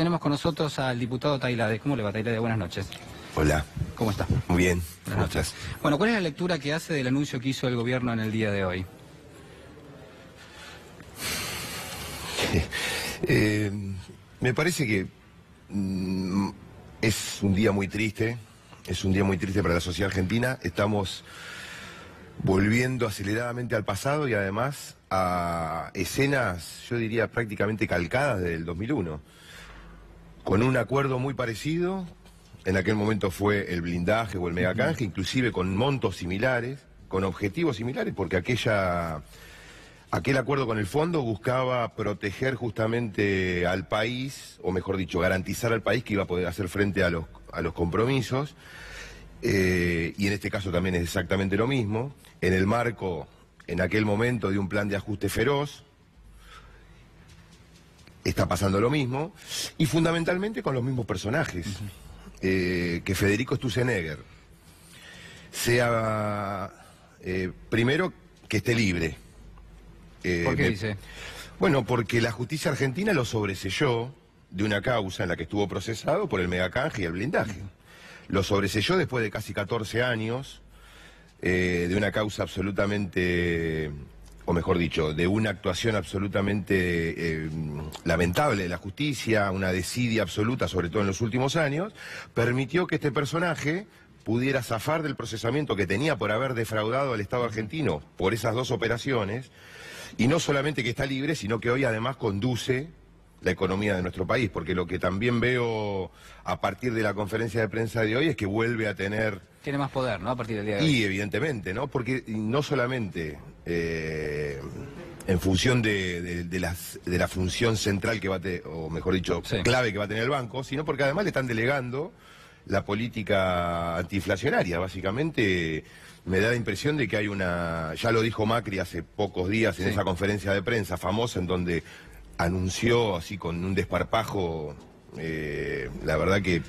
tenemos con nosotros al diputado Tailade. ¿Cómo le va, Tailade? Buenas noches. Hola. ¿Cómo está? Muy bien. Buenas noches. Bueno, ¿cuál es la lectura que hace del anuncio que hizo el gobierno en el día de hoy? Me parece que es un día muy triste, para la sociedad argentina. Estamos volviendo aceleradamente al pasado y además a escenas, yo diría, prácticamente calcadas del 2001, con un acuerdo muy parecido. En aquel momento fue el blindaje o el megacanje, inclusive con montos similares, con objetivos similares, porque aquel acuerdo con el fondo buscaba proteger justamente al país, o mejor dicho, garantizar al país que iba a poder hacer frente a los compromisos, y en este caso también es exactamente lo mismo, en el marco, en aquel momento, de un plan de ajuste feroz. Está pasando lo mismo, y fundamentalmente con los mismos personajes. Que Federico Sturzenegger sea, primero, que esté libre. ¿Por qué dice? Bueno, porque la justicia argentina lo sobreselló de una causa en la que estuvo procesado por el megacanje y el blindaje. Lo sobreselló después de casi 14 años, de una causa absolutamente, o mejor dicho, de una actuación absolutamente lamentable de la justicia, una desidia absoluta, sobre todo en los últimos años, permitió que este personaje pudiera zafar del procesamiento que tenía por haber defraudado al Estado argentino por esas dos operaciones, y no solamente que está libre, sino que hoy además conduce la economía de nuestro país, porque lo que también veo a partir de la conferencia de prensa de hoy es que vuelve a tener... Tiene más poder, ¿no?, a partir del día de hoy. Y evidentemente, ¿no? Porque no solamente en función de la función central que va a tener, o mejor dicho, sí, clave que va a tener el banco, sino porque además le están delegando la política antiinflacionaria. Básicamente me da la impresión de que hay una... Ya lo dijo Macri hace pocos días en esa conferencia de prensa famosa en donde anunció así con un desparpajo, la verdad que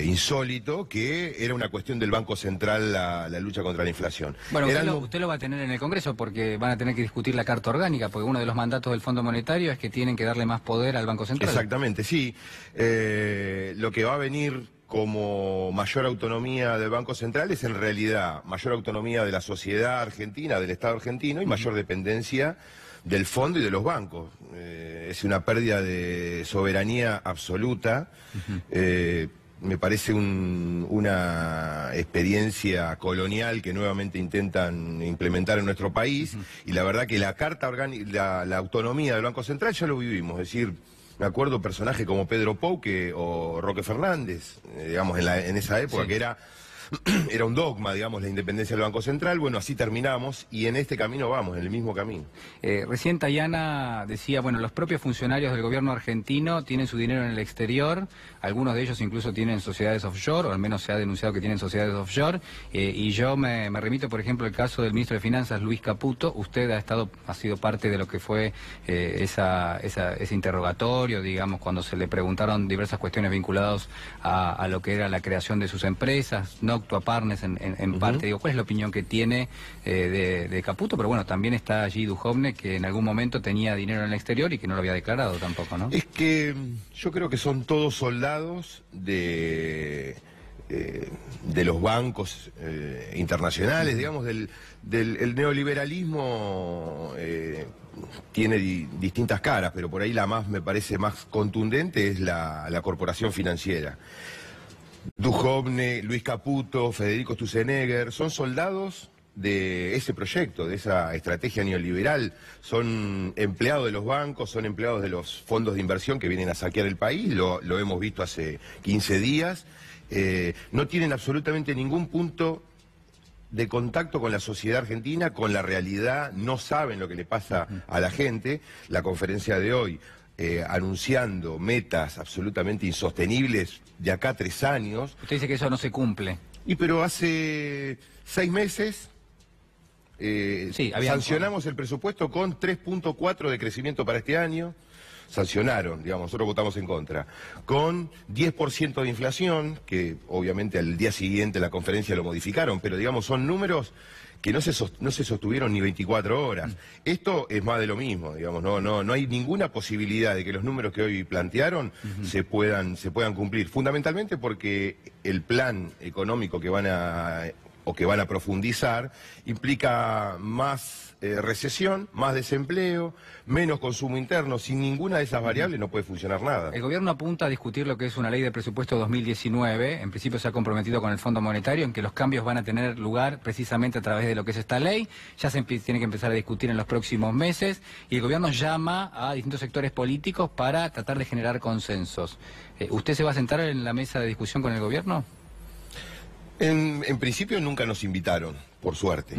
insólito, que era una cuestión del Banco Central la lucha contra la inflación. Bueno, usted lo va a tener en el Congreso porque van a tener que discutir la Carta Orgánica, porque uno de los mandatos del Fondo Monetario es que tienen que darle más poder al Banco Central. Exactamente, sí. Lo que va a venir como mayor autonomía del Banco Central es en realidad mayor autonomía de la sociedad argentina, del Estado argentino, y mayor dependencia del fondo y de los bancos. Es una pérdida de soberanía absoluta. Me parece una experiencia colonial que nuevamente intentan implementar en nuestro país, y la verdad que la Carta Orgánica, la autonomía del Banco Central ya lo vivimos. Es decir, me acuerdo personajes como Pedro Pou o Roque Fernández, digamos, en esa época, que era un dogma, digamos, la independencia del Banco Central. Bueno, así terminamos, y en este camino vamos, en el mismo camino. Recién Tayana decía, bueno, los propios funcionarios del gobierno argentino tienen su dinero en el exterior, algunos de ellos incluso tienen sociedades offshore, o al menos se ha denunciado que tienen sociedades offshore, y yo me remito, por ejemplo, al caso del ministro de Finanzas, Luis Caputo. Usted ha sido parte de lo que fue ese interrogatorio, digamos, cuando se le preguntaron diversas cuestiones vinculadas a lo que era la creación de sus empresas, no a Partners en parte. Digo, ¿cuál es la opinión que tiene de Caputo? Pero bueno, también está allí Duhovne, que en algún momento tenía dinero en el exterior y que no lo había declarado tampoco, ¿no? Es que yo creo que son todos soldados de los bancos internacionales, digamos, el neoliberalismo tiene distintas caras, pero por ahí la más, me parece más contundente, es la corporación financiera. Duhovne, Luis Caputo, Federico Sturzenegger son soldados de ese proyecto, de esa estrategia neoliberal. Son empleados de los bancos, son empleados de los fondos de inversión que vienen a saquear el país, lo hemos visto hace 15 días. No tienen absolutamente ningún punto de contacto con la sociedad argentina, con la realidad, no saben lo que le pasa a la gente. La conferencia de hoy, anunciando metas absolutamente insostenibles de acá a 3 años. Usted dice que eso no se cumple. Pero hace 6 meses sancionamos el presupuesto con 3.4 de crecimiento para este año. Sancionaron, digamos, nosotros votamos en contra, con 10% de inflación, que obviamente al día siguiente la conferencia lo modificaron, pero digamos son números que no se sostuvieron ni 24 horas. Esto es más de lo mismo, digamos, no hay ninguna posibilidad de que los números que hoy plantearon se puedan cumplir, fundamentalmente porque el plan económico que van a profundizar implica más recesión, más desempleo, menos consumo interno. Sin ninguna de esas variables no puede funcionar nada. El gobierno apunta a discutir lo que es una ley de presupuesto 2019. En principio se ha comprometido con el Fondo Monetario en que los cambios van a tener lugar precisamente a través de lo que es esta ley. Ya se tiene que empezar a discutir en los próximos meses y el gobierno llama a distintos sectores políticos para tratar de generar consensos. ¿Usted se va a sentar en la mesa de discusión con el gobierno? En principio nunca nos invitaron, por suerte.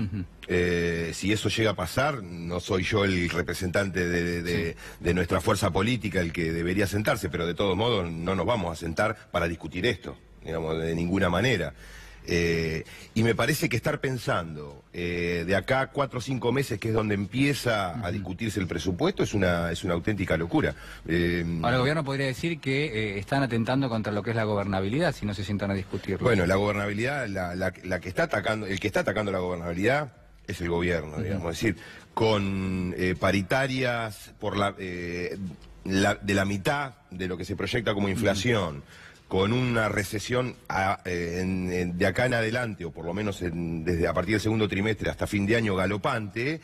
Si eso llega a pasar, no soy yo el representante de nuestra fuerza política el que debería sentarse, pero de todos modos no nos vamos a sentar para discutir esto, digamos, de ninguna manera. Y me parece que estar pensando de acá a 4 o 5 meses, que es donde empieza a discutirse el presupuesto, es una auténtica locura. Ahora el gobierno podría decir que están atentando contra lo que es la gobernabilidad si no se sientan a discutirlo. Bueno, la gobernabilidad, el que está atacando la gobernabilidad es el gobierno, digamos, es decir, con paritarias de la mitad de lo que se proyecta como inflación, con una recesión de acá en adelante, o por lo menos desde a partir del segundo trimestre hasta fin de año galopante,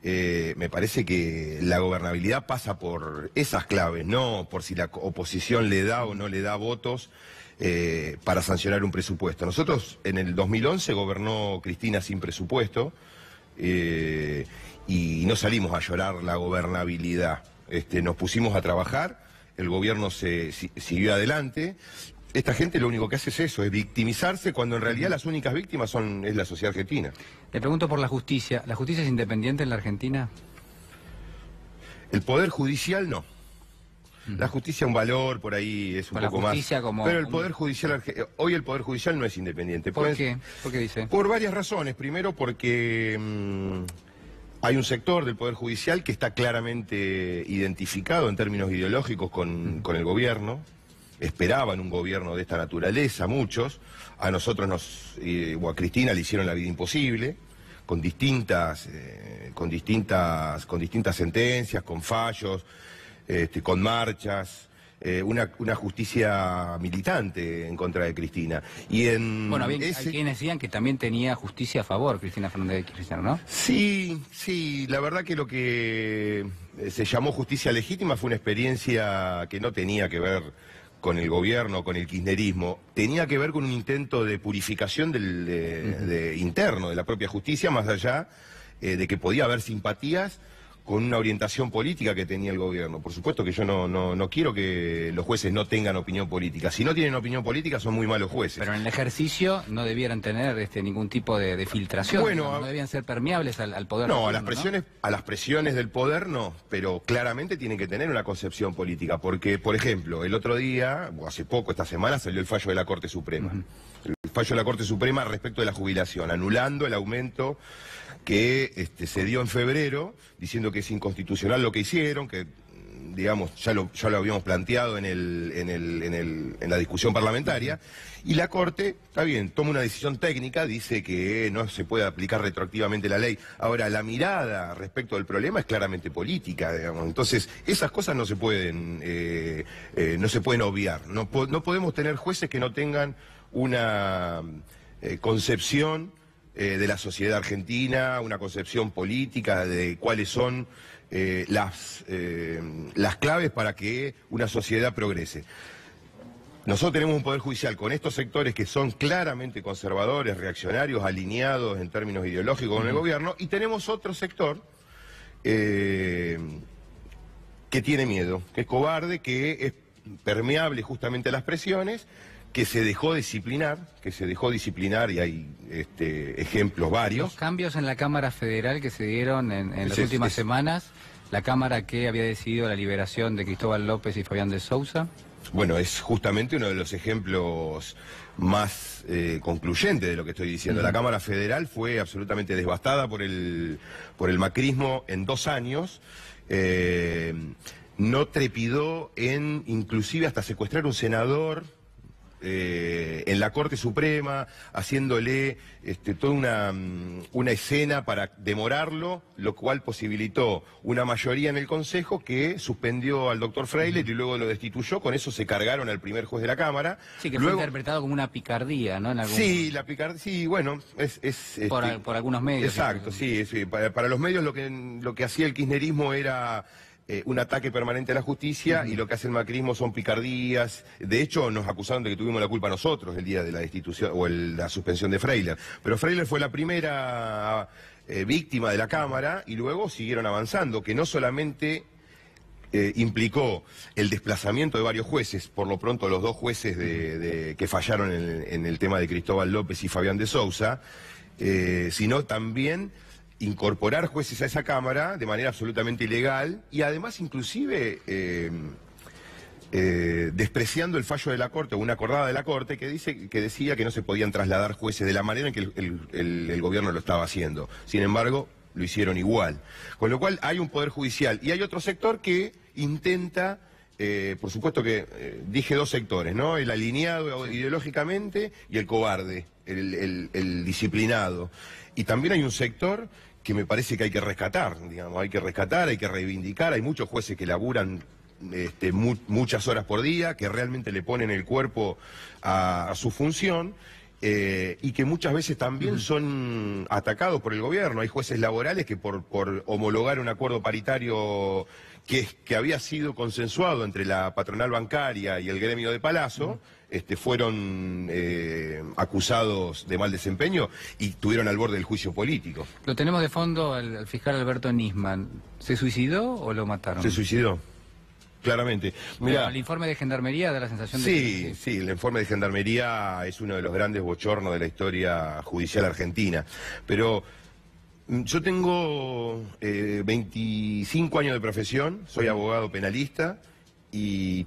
me parece que la gobernabilidad pasa por esas claves, no por si la oposición le da o no le da votos para sancionar un presupuesto. Nosotros en el 2011 gobernó Cristina sin presupuesto y no salimos a llorar la gobernabilidad. Nos pusimos a trabajar, el gobierno siguió adelante. Esta gente lo único que hace es eso, es victimizarse, cuando en realidad las únicas víctimas es la sociedad argentina. Le pregunto por la justicia. ¿La justicia es independiente en la Argentina? El Poder Judicial no. La justicia un valor, por ahí es un poco más. Pero el Poder Judicial, hoy el Poder Judicial no es independiente. ¿Por qué? ¿Por qué dice? Por varias razones. Primero porque hay un sector del Poder Judicial que está claramente identificado en términos ideológicos con el gobierno. Esperaban un gobierno de esta naturaleza, muchos. A nosotros o a Cristina le hicieron la vida imposible, con distintas sentencias, con fallos, con marchas, una justicia militante en contra de Cristina. Bueno, bien, hay quienes decían que también tenía justicia a favor Cristina Fernández de Kirchner, ¿no? Sí, la verdad que lo que se llamó justicia legítima fue una experiencia que no tenía que ver con el gobierno, con el kirchnerismo, tenía que ver con un intento de purificación interno de la propia justicia, más allá de que podía haber simpatías con una orientación política que tenía el gobierno. Por supuesto que yo no quiero que los jueces no tengan opinión política. Si no tienen opinión política son muy malos jueces. Pero en el ejercicio no debieran tener ningún tipo de filtración. Bueno, no debían ser permeables al poder. No, a las presiones del poder no, pero claramente tienen que tener una concepción política. Porque, por ejemplo, el otro día, o hace poco, esta semana, salió el fallo de la Corte Suprema. El fallo de la Corte Suprema respecto de la jubilación, anulando el aumento que se dio en febrero, diciendo que es inconstitucional lo que hicieron, que digamos ya lo habíamos planteado en la discusión parlamentaria, y la Corte, está bien, toma una decisión técnica, dice que no se puede aplicar retroactivamente la ley. Ahora, la mirada respecto del problema es claramente política, digamos. Entonces, esas cosas no se pueden obviar. No podemos tener jueces que no tengan una concepción de la sociedad argentina, una concepción política de cuáles son las claves para que una sociedad progrese. Nosotros tenemos un Poder Judicial con estos sectores que son claramente conservadores, reaccionarios, alineados en términos ideológicos con el gobierno, y tenemos otro sector que tiene miedo, que es cobarde, que es permeable justamente a las presiones, que se dejó disciplinar, y hay ejemplos varios. Los cambios en la Cámara Federal que se dieron en las últimas semanas, la Cámara que había decidido la liberación de Cristóbal López y Fabián de Sousa. Bueno, es justamente uno de los ejemplos más concluyentes de lo que estoy diciendo. La Cámara Federal fue absolutamente devastada por el macrismo en 2 años. No trepidó en inclusive hasta secuestrar un senador en la Corte Suprema, haciéndole toda una escena para demorarlo, lo cual posibilitó una mayoría en el Consejo que suspendió al doctor Freilet y luego lo destituyó. Con eso se cargaron al primer juez de la Cámara. Sí, que luego, fue interpretado como una picardía, ¿no? Sí, la picardía, sí, bueno, por algunos medios. Exacto, sí. Para los medios lo que hacía el kirchnerismo era un ataque permanente a la justicia, y lo que hace el macrismo son picardías. De hecho, nos acusaron de que tuvimos la culpa nosotros el día de la destitución o la suspensión de Freilet. Pero Freilet fue la primera víctima de la Cámara, y luego siguieron avanzando, que no solamente implicó el desplazamiento de varios jueces, por lo pronto los dos jueces que fallaron en el tema de Cristóbal López y Fabián de Sousa, sino también incorporar jueces a esa Cámara de manera absolutamente ilegal, y además inclusive despreciando el fallo de la Corte, o una acordada de la Corte que decía que no se podían trasladar jueces de la manera en que el gobierno lo estaba haciendo. Sin embargo, lo hicieron igual. Con lo cual hay un poder judicial y hay otro sector que intenta, por supuesto que dije dos sectores, ¿no? El alineado ideológicamente y el cobarde, el disciplinado. Y también hay un sector que me parece que hay que rescatar, digamos, hay que reivindicar. Hay muchos jueces que laburan muchas horas por día, que realmente le ponen el cuerpo a su función, y que muchas veces también son atacados por el gobierno. Hay jueces laborales que por homologar un acuerdo paritario que había sido consensuado entre la patronal bancaria y el gremio de Palazzo, fueron acusados de mal desempeño y estuvieron al borde del juicio político. Lo tenemos de fondo al fiscal Alberto Nisman. ¿Se suicidó o lo mataron? Se suicidó, claramente. Mirá, el informe de Gendarmería da la sensación de que... Sí, el informe de Gendarmería es uno de los grandes bochornos de la historia judicial argentina. Pero yo tengo 25 años de profesión, soy abogado penalista, y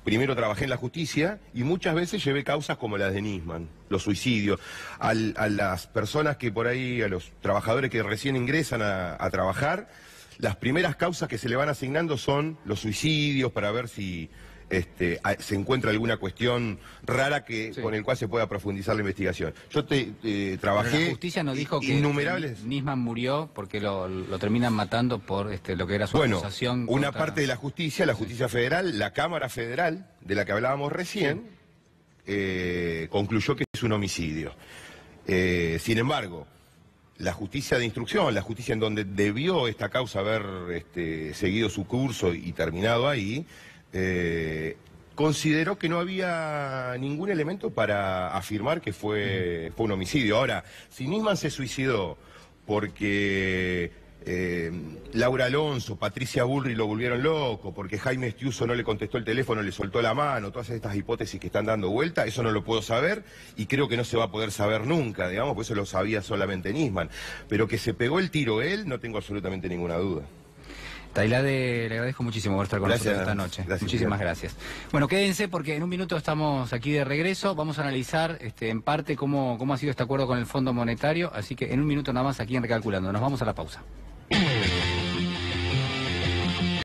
primero trabajé en la justicia, y muchas veces llevé causas como las de Nisman, los suicidios. A las personas que por ahí, a los trabajadores que recién ingresan a trabajar, las primeras causas que se le van asignando son los suicidios, para ver si se encuentra alguna cuestión rara con el cual se pueda profundizar la investigación. Yo trabajé... Pero la justicia nos dijo que Nisman murió porque lo terminan matando por lo que era su acusación. Una parte de la justicia federal, la Cámara Federal, de la que hablábamos recién, concluyó que es un homicidio. Sin embargo, la justicia de instrucción, la justicia en donde debió esta causa haber seguido su curso y terminado ahí, consideró que no había ningún elemento para afirmar que fue un homicidio. Ahora, si Nisman se suicidó porque Laura Alonso, Patricia Bullrich lo volvieron loco, porque Jaime Estiuso no le contestó el teléfono, le soltó la mano, todas estas hipótesis que están dando vuelta, eso no lo puedo saber, y creo que no se va a poder saber nunca, digamos, porque eso lo sabía solamente Nisman. Pero que se pegó el tiro él, no tengo absolutamente ninguna duda. Tailade, le agradezco muchísimo por estar con nosotros esta noche. Muchísimas gracias. Bueno, quédense porque en un minuto estamos aquí de regreso. Vamos a analizar en parte cómo ha sido este acuerdo con el Fondo Monetario. Así que en un minuto nada más aquí en Recalculando. Nos vamos a la pausa.